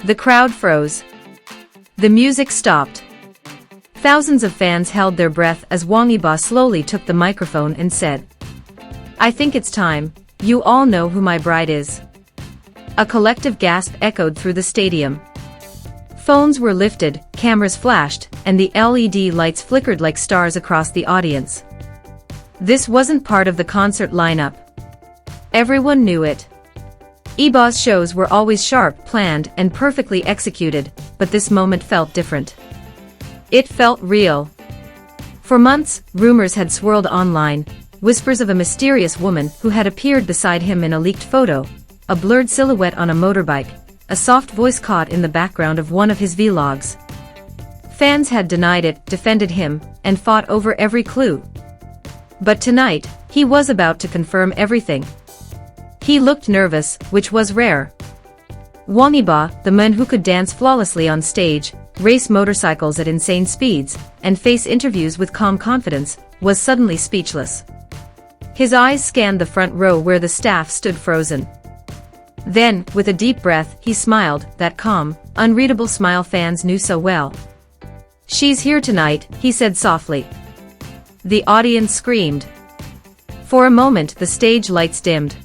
The crowd froze. The music stopped. Thousands of fans held their breath as Wang Yibo slowly took the microphone and said, "I think it's time, you all know who my bride is." A collective gasp echoed through the stadium. Phones were lifted, cameras flashed, and the LED lights flickered like stars across the audience. This wasn't part of the concert lineup. Everyone knew it. Yibo's shows were always sharp, planned, and perfectly executed, but this moment felt different. It felt real. For months, rumors had swirled online, whispers of a mysterious woman who had appeared beside him in a leaked photo, a blurred silhouette on a motorbike, a soft voice caught in the background of one of his vlogs. Fans had denied it, defended him, and fought over every clue. But tonight, he was about to confirm everything. He looked nervous, which was rare. Wang Yibo, the man who could dance flawlessly on stage, race motorcycles at insane speeds, and face interviews with calm confidence, was suddenly speechless. His eyes scanned the front row where the staff stood frozen. Then, with a deep breath, he smiled, that calm, unreadable smile fans knew so well. "She's here tonight," he said softly. The audience screamed. For a moment the stage lights dimmed.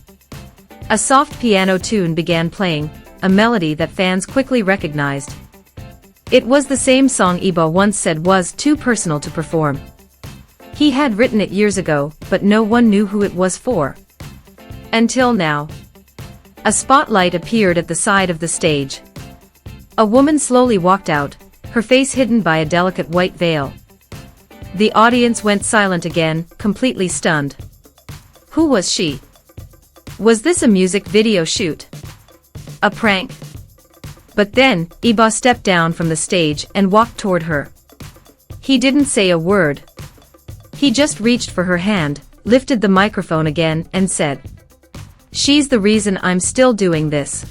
A soft piano tune began playing, a melody that fans quickly recognized. It was the same song Yibo once said was too personal to perform. He had written it years ago, but no one knew who it was for. Until now. A spotlight appeared at the side of the stage. A woman slowly walked out, her face hidden by a delicate white veil. The audience went silent again, completely stunned. Who was she? Was this a music video shoot? A prank? But then, Yibo stepped down from the stage and walked toward her. He didn't say a word. He just reached for her hand, lifted the microphone again, and said, "She's the reason I'm still doing this."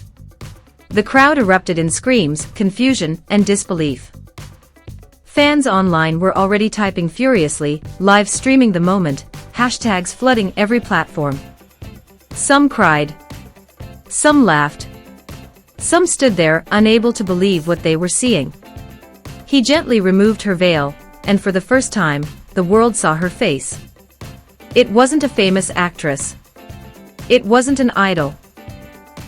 The crowd erupted in screams, confusion, and disbelief. Fans online were already typing furiously, live streaming the moment, hashtags flooding every platform. Some cried. Some laughed. Some stood there, unable to believe what they were seeing. He gently removed her veil, and for the first time, the world saw her face. It wasn't a famous actress. It wasn't an idol.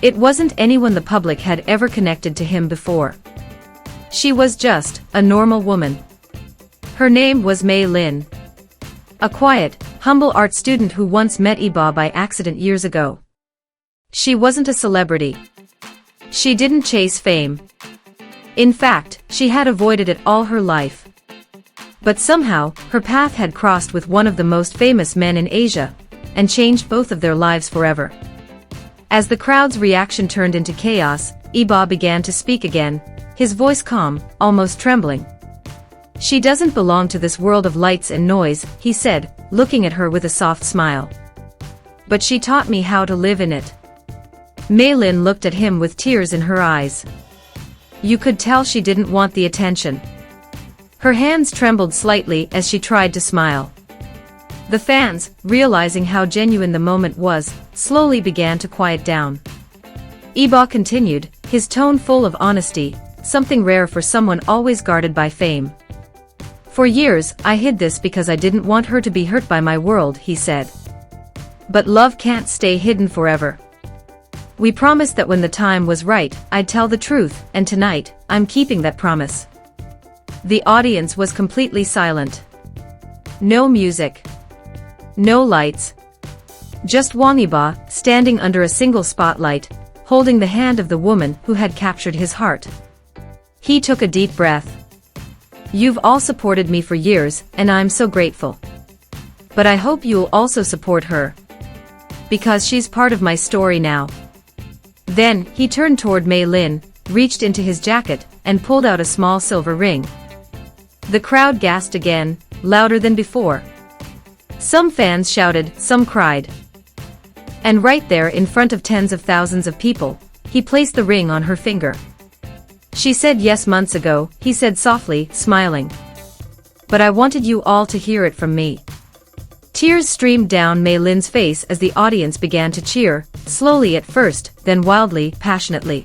It wasn't anyone the public had ever connected to him before. She was just a normal woman. Her name was Mei Lin. A quiet, humble art student who once met Yibo by accident years ago. She wasn't a celebrity. She didn't chase fame. In fact, she had avoided it all her life. But somehow, her path had crossed with one of the most famous men in Asia, and changed both of their lives forever. As the crowd's reaction turned into chaos, Yibo began to speak again, his voice calm, almost trembling. "She doesn't belong to this world of lights and noise," he said, looking at her with a soft smile. "But she taught me how to live in it." Mei Lin looked at him with tears in her eyes. You could tell she didn't want the attention. Her hands trembled slightly as she tried to smile. The fans, realizing how genuine the moment was, slowly began to quiet down. Yibo continued, his tone full of honesty, something rare for someone always guarded by fame. "For years, I hid this because I didn't want her to be hurt by my world," he said. "But love can't stay hidden forever. We promised that when the time was right, I'd tell the truth, and tonight, I'm keeping that promise." The audience was completely silent. No music. No lights. Just Wang Yibo, standing under a single spotlight, holding the hand of the woman who had captured his heart. He took a deep breath. "You've all supported me for years, and I'm so grateful. But I hope you'll also support her. Because she's part of my story now." Then, he turned toward Mei Lin, reached into his jacket, and pulled out a small silver ring. The crowd gasped again, louder than before. Some fans shouted, some cried. And right there in front of tens of thousands of people, he placed the ring on her finger. "She said yes months ago," he said softly, smiling. "But I wanted you all to hear it from me." Tears streamed down Mei Lin's face as the audience began to cheer, slowly at first, then wildly, passionately.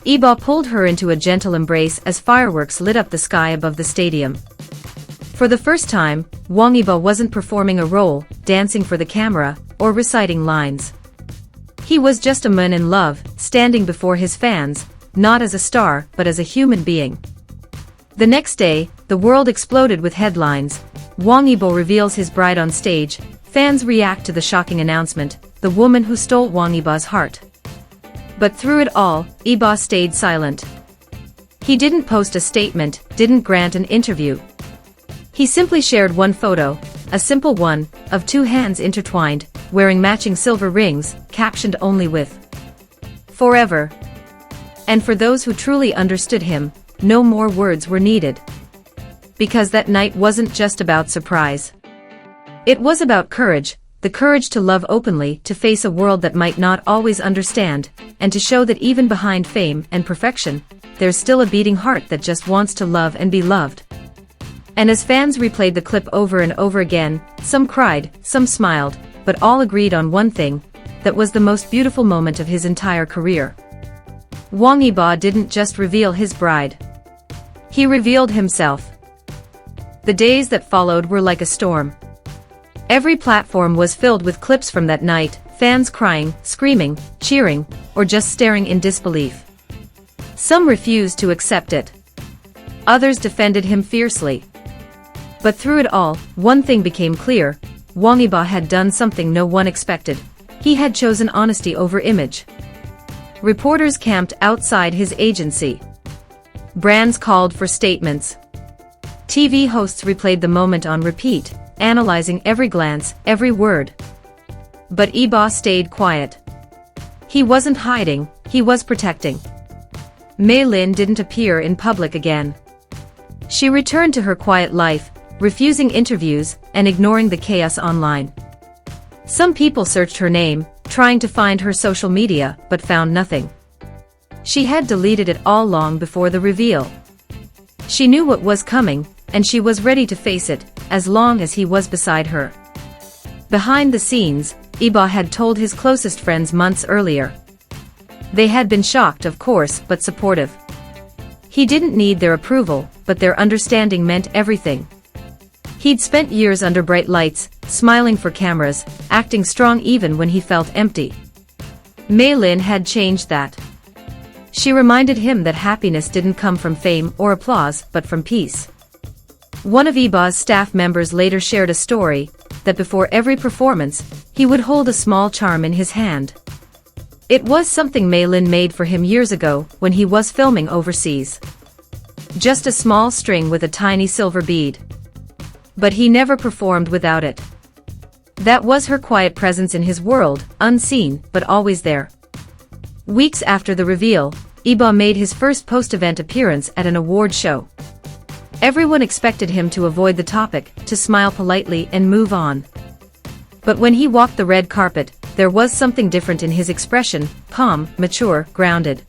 Yibo pulled her into a gentle embrace as fireworks lit up the sky above the stadium. For the first time, Wang Yibo wasn't performing a role, dancing for the camera, or reciting lines. He was just a man in love, standing before his fans, not as a star but as a human being. The next day, the world exploded with headlines. Wang Yibo reveals his bride on stage, fans react to the shocking announcement, the woman who stole Wang Yibo's heart. But through it all, Yibo stayed silent. He didn't post a statement, didn't grant an interview. He simply shared one photo, a simple one, of two hands intertwined, wearing matching silver rings, captioned only with "Forever." And for those who truly understood him, no more words were needed. Because that night wasn't just about surprise. It was about courage, the courage to love openly, to face a world that might not always understand, and to show that even behind fame and perfection, there's still a beating heart that just wants to love and be loved. And as fans replayed the clip over and over again, some cried, some smiled, but all agreed on one thing, that was the most beautiful moment of his entire career. Wang Yibo didn't just reveal his bride. He revealed himself. The days that followed were like a storm. Every platform was filled with clips from that night, fans crying, screaming, cheering, or just staring in disbelief. Some refused to accept it. Others defended him fiercely. But through it all, one thing became clear: Wang Yibo had done something no one expected. He had chosen honesty over image. Reporters camped outside his agency. Brands called for statements. TV hosts replayed the moment on repeat, analyzing every glance, every word. But Yibo stayed quiet. He wasn't hiding, he was protecting. Mei Lin didn't appear in public again. She returned to her quiet life, refusing interviews and ignoring the chaos online. Some people searched her name, trying to find her social media, but found nothing. She had deleted it all long before the reveal. She knew what was coming, and she was ready to face it, as long as he was beside her. Behind the scenes, Yibo had told his closest friends months earlier. They had been shocked, of course, but supportive. He didn't need their approval, but their understanding meant everything. He'd spent years under bright lights, smiling for cameras, acting strong even when he felt empty. Mei Lin had changed that. She reminded him that happiness didn't come from fame or applause, but from peace. One of Yibo's staff members later shared a story, that before every performance, he would hold a small charm in his hand. It was something Mei Lin made for him years ago, when he was filming overseas. Just a small string with a tiny silver bead. But he never performed without it. That was her quiet presence in his world, unseen, but always there. Weeks after the reveal, Yibo made his first post-event appearance at an award show. Everyone expected him to avoid the topic, to smile politely and move on. But when he walked the red carpet, there was something different in his expression, calm, mature, grounded.